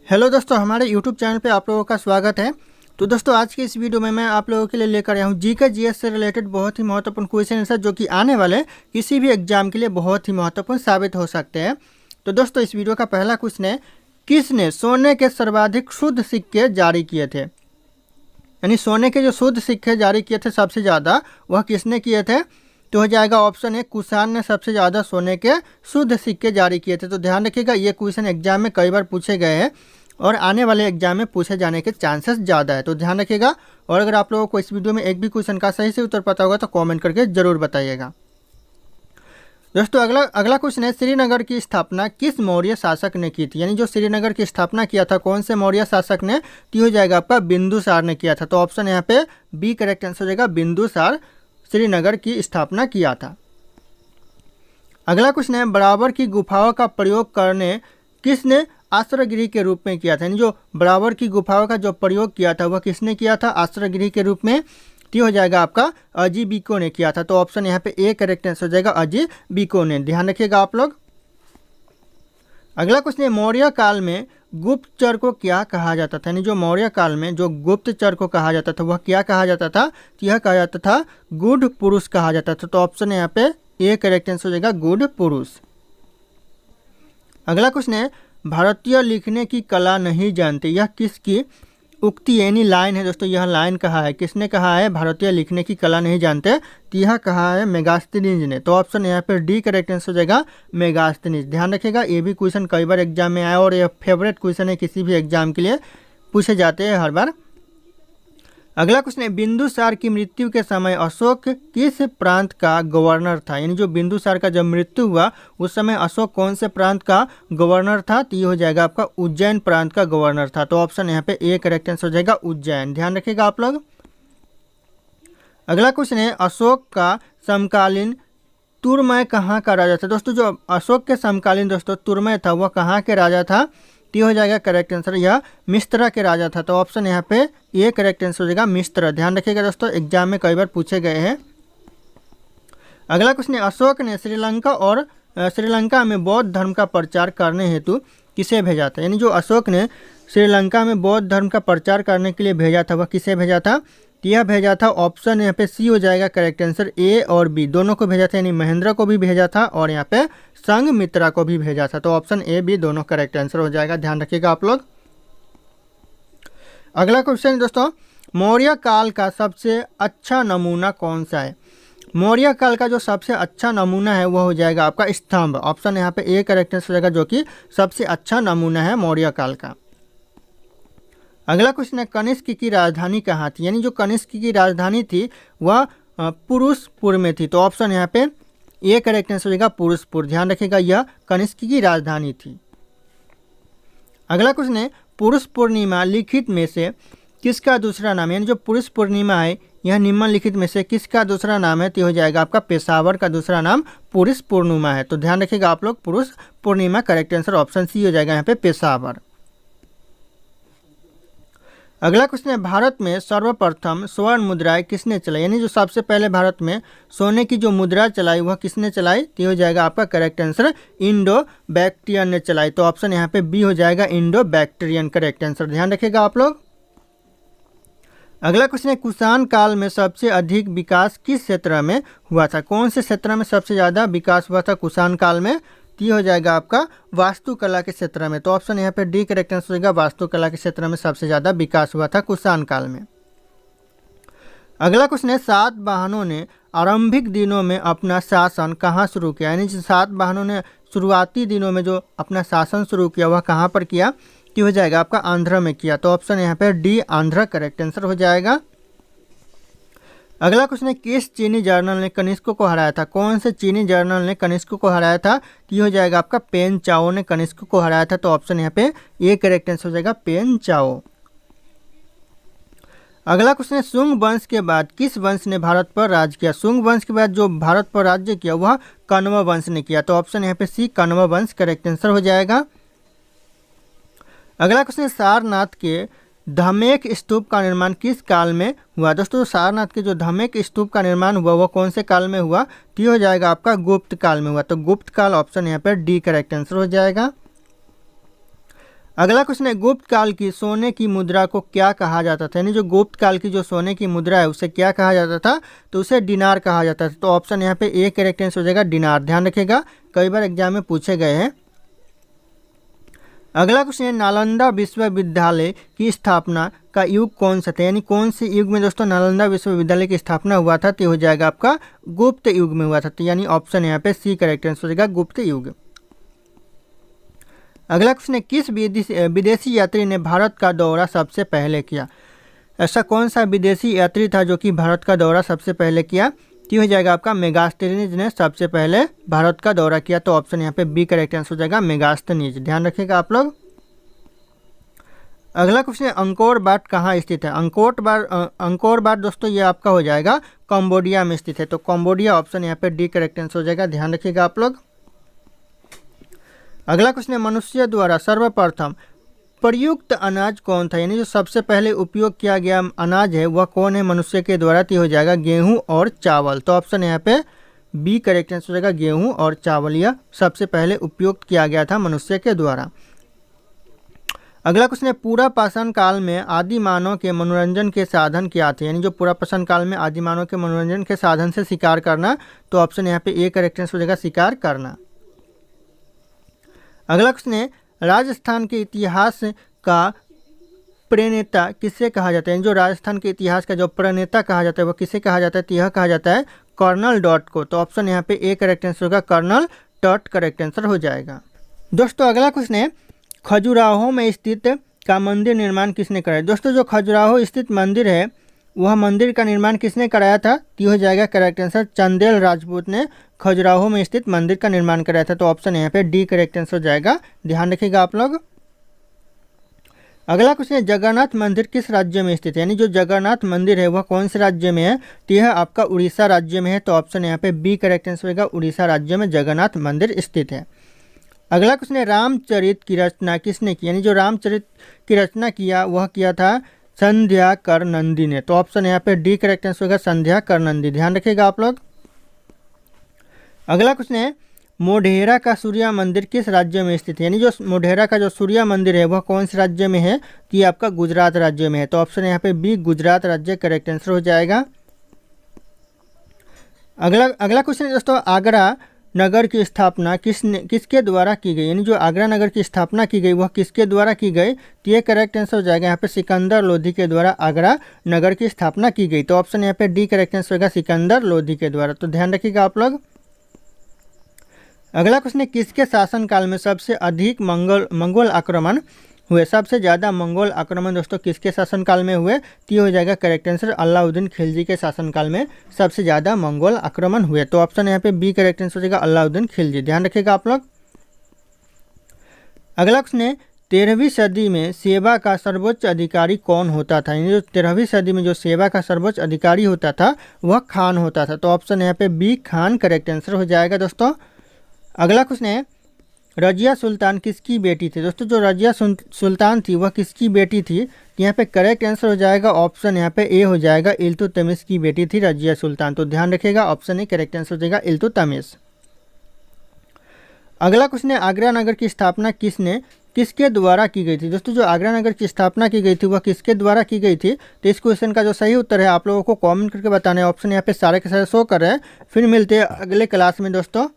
Hello दोस्तों, हमारे YouTube channel पे आप लोगों का स्वागत है। तो दोस्तों, आज की इस वीडियो में मैं आप लोगों के लिए लेकर आया हूँ जीके जीएस से रिलेटेड बहुत ही महत्वपूर्ण क्वेश्चन आंसर जो कि आने वाले किसी भी एग्जाम के लिए बहुत ही महत्वपूर्ण साबित हो सकते हैं। तो दोस्तों, इस वीडियो का पहला क्वेश्चन है, किसने सोने के सर्वाधिक शुद्ध सिक्के जारी किए थे? यानी सोने के जो शुद्ध सिक्के जारी किए थे सबसे ज़्यादा, वह किसने किए थे? तो हो जाएगा ऑप्शन ए, कुषाण ने सबसे ज़्यादा सोने के शुद्ध सिक्के जारी किए थे। तो ध्यान रखिएगा, ये क्वेश्चन एग्जाम में कई बार पूछे गए हैं और आने वाले एग्जाम में पूछे जाने के चांसेस ज़्यादा है, तो ध्यान रखिएगा। और अगर आप लोगों को इस वीडियो में एक भी क्वेश्चन का सही से उत्तर पता होगा तो कमेंट करके ज़रूर बताइएगा। दोस्तों, अगला क्वेश्चन है, श्रीनगर की स्थापना किस मौर्य शासक ने की थी? यानी जो श्रीनगर की स्थापना किया था कौन से मौर्य शासक ने? तो हो जाएगा आपका बिंदुसार ने किया था। तो ऑप्शन यहाँ पे बी करेक्ट आंसर हो जाएगा, बिंदुसार श्रीनगर की स्थापना किया था। अगला क्वेश्चन है, बराबर की गुफाओं का प्रयोग करने किसने आश्रयगृह के रूप में किया था? यानी जो बराबर की गुफाओं का जो प्रयोग किया था वह किसने किया था आश्रयगृह के रूप में? तो हो जाएगा आपका अजीबिको ने किया था। तो ऑप्शन यहाँ पे ए करेक्ट आंसर हो जाएगा, अजीबिको ने। ध्यान रखिएगा आप लोग। अगला क्वेश्चन है, मौर्य काल में गुप्तचर को क्या कहा जाता था? यानी जो मौर्य काल में जो गुप्तचर को कहा जाता था वह क्या कहा जाता था? तो यह कहा जाता था गुड पुरुष कहा जाता था। तो ऑप्शन यहाँ पे ए करेक्ट आंसर हो जाएगा, गुड पुरुष। अगला क्वेश्चन है, भारतीय लिखने की कला नहीं जानते, यह किसकी उक्ति यानी लाइन है? दोस्तों, यह लाइन कहा है, किसने कहा है भारतीय लिखने की कला नहीं जानते? तो यह कहा है मेगास्थनीज ने। तो ऑप्शन यहाँ पर डी करेक्ट आंसर हो जाएगा, मेगास्थनीज। ध्यान रखिएगा, ये भी क्वेश्चन कई बार एग्जाम में आया और यह फेवरेट क्वेश्चन है, किसी भी एग्जाम के लिए पूछे जाते हैं हर बार। अगला क्वेश्चन है, बिंदुसार की मृत्यु के समय अशोक किस प्रांत का गवर्नर था? यानी जो बिंदुसार का जब मृत्यु हुआ उस समय अशोक कौन से प्रांत का गवर्नर था? तो ये हो जाएगा आपका उज्जैन प्रांत का गवर्नर था। तो ऑप्शन यहाँ पे ए करेक्ट आंसर हो जाएगा, उज्जैन। ध्यान रखिएगा आप लोग। अगला क्वेश्चन है, अशोक का समकालीन तुरमय कहाँ का राजा था? दोस्तों, जो अशोक के समकालीन दोस्तों तुरमय था वह कहाँ के राजा था? तो हो जाएगा करेक्ट आंसर, यह मिस्र के राजा था। तो ऑप्शन यहाँ पे ये करेक्ट आंसर हो जाएगा, मिस्र। ध्यान रखिएगा दोस्तों, एग्जाम में कई बार पूछे गए हैं। अगला क्वेश्चन है, अशोक ने श्रीलंका में बौद्ध धर्म का प्रचार करने हेतु किसे भेजा था? यानी जो अशोक ने श्रीलंका में बौद्ध धर्म का प्रचार करने के लिए भेजा था वह किसे भेजा था? यह भेजा था ऑप्शन यहाँ पे सी हो जाएगा करेक्ट आंसर, ए और बी दोनों को भेजा था। यानी महेंद्र को भी भेजा था और यहाँ पे संघमित्रा को भी भेजा था। तो ऑप्शन ए बी दोनों करेक्ट आंसर हो जाएगा। ध्यान रखिएगा आप लोग। अगला क्वेश्चन दोस्तों, मौर्य काल का सबसे अच्छा नमूना कौन सा है? मौर्य काल का जो सबसे अच्छा नमूना है वह हो जाएगा आपका स्तंभ। ऑप्शन यहाँ पे ए करेक्ट आंसर हो जाएगा, जो कि सबसे अच्छा नमूना है मौर्य काल का। अगला क्वेश्चन है, कनिष्क की राजधानी कहाँ थी? यानी जो कनिष्क की राजधानी थी वह पुरुषपुर में थी। तो ऑप्शन यहाँ पे ए करेक्ट आंसर हो जाएगा, पुरुषपुर। ध्यान रखिएगा, यह कनिष्क की राजधानी थी। अगला क्वेश्चन है, पुरुष पूर्णिमा लिखित में से किसका दूसरा नाम? यानी जो पुरुष पूर्णिमा है यह निम्नलिखित में से किसका दूसरा नाम है? तो हो जाएगा आपका पेशावर का दूसरा नाम पुरुष पूर्णिमा है। तो ध्यान रखिएगा आप लोग, पुरुष पूर्णिमा करेक्ट आंसर ऑप्शन सी हो जाएगा यहाँ पे, पेशावर। अगला क्वेश्चन है, भारत में सर्वप्रथम स्वर्ण मुद्राएं किसने चलाई? यानी जो सबसे पहले भारत में सोने की जो मुद्रा चलाई वह किसने चलाई? तो हो जाएगा आपका करेक्ट आंसर, इंडो बैक्ट्रियन ने चलाई। तो ऑप्शन यहाँ पे बी हो जाएगा, इंडो बैक्ट्रियन करेक्ट आंसर। ध्यान रखिएगा आप लोग। अगला क्वेश्चन है, कुषाण काल में सबसे अधिक विकास किस क्षेत्र में हुआ था? कौन से क्षेत्र में सबसे ज़्यादा विकास हुआ था कुषाण काल में? तो हो जाएगा आपका वास्तुकला के क्षेत्र में। तो ऑप्शन यहाँ पे डी करेक्ट आंसर हो जाएगा, वास्तुकला के क्षेत्र में सबसे ज़्यादा विकास हुआ था कुषाण काल में। अगला क्वेश्चन है, सातवाहनों ने आरंभिक दिनों में अपना शासन कहाँ शुरू किया? यानी सातवाहनों ने शुरुआती दिनों में जो अपना शासन शुरू किया वह कहाँ पर किया? तो हो जाएगा आपका आंध्र में किया। तो ऑप्शन यहाँ पे डी आंध्र करेक्ट आंसर हो जाएगा। अगला क्वेश्चन है, किस चीनी जर्नल ने कनिष्क को हराया था? कौन से चीनी जर्नल ने कनिष्क को हराया था? तो हो जाएगा आपका पेन चाओ ने कनिष्क को हराया था। तो ऑप्शन यहाँ पे ए करेक्ट आंसर हो जाएगा, पेन चाओ। अगला क्वेश्चन है, शुंग वंश के बाद किस वंश ने भारत पर राज किया? शुंग वंश के बाद जो भारत पर राज्य किया वह कण्व वंश ने किया। तो ऑप्शन यहाँ पे सी कण्व वंश करेक्ट आंसर हो जाएगा। अगला क्वेश्चन है, सारनाथ के धमेक स्तूप का निर्माण किस काल में हुआ? दोस्तों, सारनाथ के जो धमेक स्तूप का निर्माण हुआ वह कौन से काल में हुआ? तो हो जाएगा आपका गुप्त काल में हुआ। तो गुप्त काल ऑप्शन यहाँ पर डी करेक्ट आंसर हो जाएगा। अगला क्वेश्चन है, गुप्त काल की सोने की मुद्रा को क्या कहा जाता था, यानी जो गुप्त काल की जो सोने की मुद्रा है उसे क्या कहा जाता था, तो उसे डिनार कहा जाता था। तो ऑप्शन यहाँ पे ए करेक्ट आंसर हो जाएगा डिनार। ध्यान रखिएगा, कई बार एग्जाम में पूछे गए हैं। अगला क्वेश्चन है, नालंदा विश्वविद्यालय की स्थापना का युग कौन सा था, यानी कौन से युग में दोस्तों नालंदा विश्वविद्यालय की स्थापना हुआ था, तो हो जाएगा आपका गुप्त युग में हुआ था। तो यानी ऑप्शन यहाँ पे सी करेक्ट आंसर हो जाएगा गुप्त युग। अगला क्वेश्चन है, किस विदेशी यात्री ने भारत का दौरा सबसे पहले किया, ऐसा कौन सा विदेशी यात्री था जो कि भारत का दौरा सबसे पहले किया, तो हो जाएगा आपका मेगास्थनीज ने सबसे पहले भारत का दौरा किया। तो ऑप्शन यहाँ पे बी करेक्ट आंसर हो जाएगा मेगास्थनीज। ध्यान रखिएगा आप लोग। अगला क्वेश्चन है, अंकोर वाट कहाँ स्थित है, अंकोर वाट दोस्तों ये आपका हो जाएगा कंबोडिया में स्थित है। तो कंबोडिया ऑप्शन यहाँ पे डी करेक्ट आंसर हो जाएगा। ध्यान रखिएगा आप लोग। अगला क्वेश्चन है, मनुष्य द्वारा सर्वप्रथम प्रयुक्त अनाज कौन था, यानी जो सबसे पहले उपयोग किया गया अनाज है वह कौन है मनुष्य के द्वारा, तो हो जाएगा गेहूं और चावल। तो ऑप्शन यहाँ पे बी करेक्ट आंसर हो जाएगा गेहूं और चावल, यह सबसे पहले उपयोग किया गया था मनुष्य के द्वारा। अगला क्वेश्चन है, पूरा पाषाण काल में आदि मानव के मनोरंजन के साधन क्या थे, यानी जो पूरा पाषाण काल में आदि मानव के मनोरंजन के साधन से शिकार करना। तो ऑप्शन यहाँ पे ए करेक्ट आंसर हो जाएगा शिकार करना। अगला क्वेश्चन है, राजस्थान के इतिहास का प्रणेता किसे कहा जाता है, जो राजस्थान के इतिहास का जो प्रणेता कहा जाता है वह किसे कहा जाता है, तो यह कहा जाता है कर्नल डॉट को। तो ऑप्शन यहाँ पे ए करेक्ट आंसर होगा कर्नल डॉट करेक्ट आंसर हो जाएगा। दोस्तों अगला क्वेश्चन है, खजुराहो में स्थित का मंदिर निर्माण किसने कराया, दोस्तों जो खजुराहो स्थित मंदिर है वह मंदिर का निर्माण किसने कराया था, तो हो जाएगा करेक्ट आंसर चंदेल राजपूत ने खजुराहो में स्थित मंदिर का निर्माण कराया था। तो ऑप्शन यहाँ पे डी करेक्ट आंसर हो जाएगा। ध्यान रखिएगा आप लोग। अगला क्वेश्चन है, जगन्नाथ मंदिर किस राज्य में स्थित है, यानी जो जगन्नाथ मंदिर है वह कौन से राज्य में है, तो यह आपका उड़ीसा राज्य में है। तो ऑप्शन यहाँ पे बी करेक्ट आंसर होगा उड़ीसा राज्य में जगन्नाथ मंदिर स्थित है। अगला क्वेश्चन है, रामचरित की रचना किसने की, यानी जो रामचरित की रचना किया वह किया था संध्या करनंदी ने। तो ऑप्शन यहाँ पे डी करेक्ट आंसर होगा संध्या करनंदी। ध्यान रखिएगा आप लोग। अगला क्वेश्चन है, मोढेरा का सूर्य मंदिर किस राज्य में स्थित है, यानी जो मोढेरा का जो सूर्य मंदिर है वह कौन से राज्य में है, तो ये आपका गुजरात राज्य में है। तो ऑप्शन यहाँ पे बी गुजरात राज्य करेक्ट आंसर हो जाएगा। अगला क्वेश्चन है दोस्तों, आगरा नगर की स्थापना किसके द्वारा की गई, यानी जो आगरा नगर की स्थापना की गई वह किसके द्वारा की गई, तो ये करेक्ट आंसर हो जाएगा यहाँ पे सिकंदर लोधी के द्वारा आगरा नगर की स्थापना की गई। तो ऑप्शन यहाँ पे डी करेक्ट आंसर होगा सिकंदर लोधी के द्वारा। तो ध्यान रखिएगा आप लोग। अगला क्वेश्चन है, किसके शासनकाल में सबसे अधिक मंगोल आक्रमण हुए, सबसे ज़्यादा मंगोल आक्रमण दोस्तों किसके शासनकाल में हुए, तो ये हो जाएगा करेक्ट आंसर अलाउद्दीन खिलजी के शासनकाल में सबसे ज़्यादा मंगोल आक्रमण हुए। तो ऑप्शन यहाँ पे बी करेक्ट आंसर हो जाएगा अलाउद्दीन खिलजी। ध्यान रखिएगा आप लोग। अगला क्वेश्चन है, 13वीं सदी में सेवा का सर्वोच्च अधिकारी कौन होता था, यानी जो 13वीं सदी में जो सेवा का सर्वोच्च अधिकारी होता था वह खान होता था। तो ऑप्शन यहाँ पे बी खान करेक्ट आंसर हो जाएगा दोस्तों। अगला क्वेश्चन है, रजिया सुल्तान किसकी बेटी थी, दोस्तों जो रजिया सुल्तान थी वह किसकी बेटी थी, यहाँ पे करेक्ट आंसर हो जाएगा ऑप्शन यहाँ पे ए हो जाएगा इल्तुतमिश की बेटी थी रजिया सुल्तान। तो ध्यान रखिएगा ऑप्शन ए करेक्ट आंसर हो जाएगा इल्तुतमिश। अगला क्वेश्चन है, आगरा नगर की स्थापना किसके द्वारा की गई थी, दोस्तों जो आगरा नगर की स्थापना की गई थी वह किसके द्वारा की गई थी, तो इस क्वेश्चन का जो सही उत्तर है आप लोगों को कमेंट करके बताना है। ऑप्शन यहाँ पे सारे के सारे शो कर रहे हैं। फिर मिलते हैं अगले क्लास में दोस्तों।